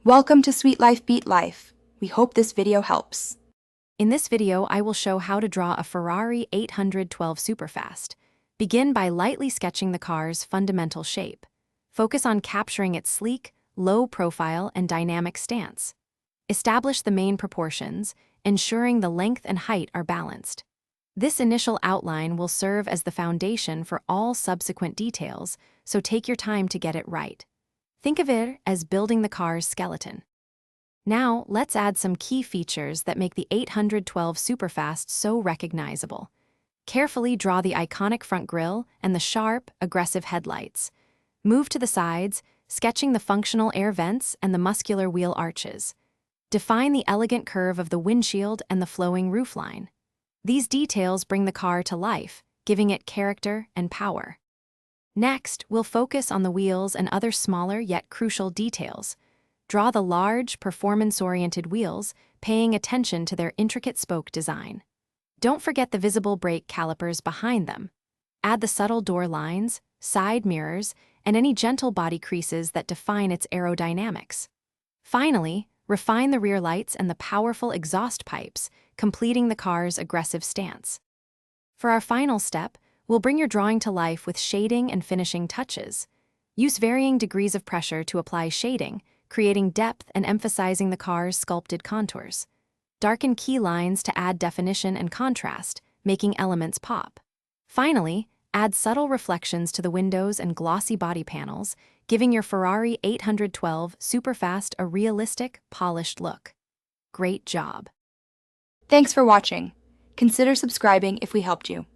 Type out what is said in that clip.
Welcome to Sweet Life Beat Life. We hope this video helps. In this video, I will show how to draw a Ferrari 812 Superfast. Begin by lightly sketching the car's fundamental shape. Focus on capturing its sleek, low profile, and dynamic stance. Establish the main proportions, ensuring the length and height are balanced. This initial outline will serve as the foundation for all subsequent details, so take your time to get it right. Think of it as building the car's skeleton. Now, let's add some key features that make the 812 Superfast so recognizable. Carefully draw the iconic front grille and the sharp, aggressive headlights. Move to the sides, sketching the functional air vents and the muscular wheel arches. Define the elegant curve of the windshield and the flowing roofline. These details bring the car to life, giving it character and power. Next, we'll focus on the wheels and other smaller yet crucial details. Draw the large, performance-oriented wheels, paying attention to their intricate spoke design. Don't forget the visible brake calipers behind them. Add the subtle door lines, side mirrors, and any gentle body creases that define its aerodynamics. Finally, refine the rear lights and the powerful exhaust pipes, completing the car's aggressive stance. For our final step, we'll bring your drawing to life with shading and finishing touches. Use varying degrees of pressure to apply shading, creating depth and emphasizing the car's sculpted contours. Darken key lines to add definition and contrast, making elements pop. Finally, add subtle reflections to the windows and glossy body panels, giving your Ferrari 812 Superfast a realistic, polished look. Great job! Thanks for watching. Consider subscribing if we helped you.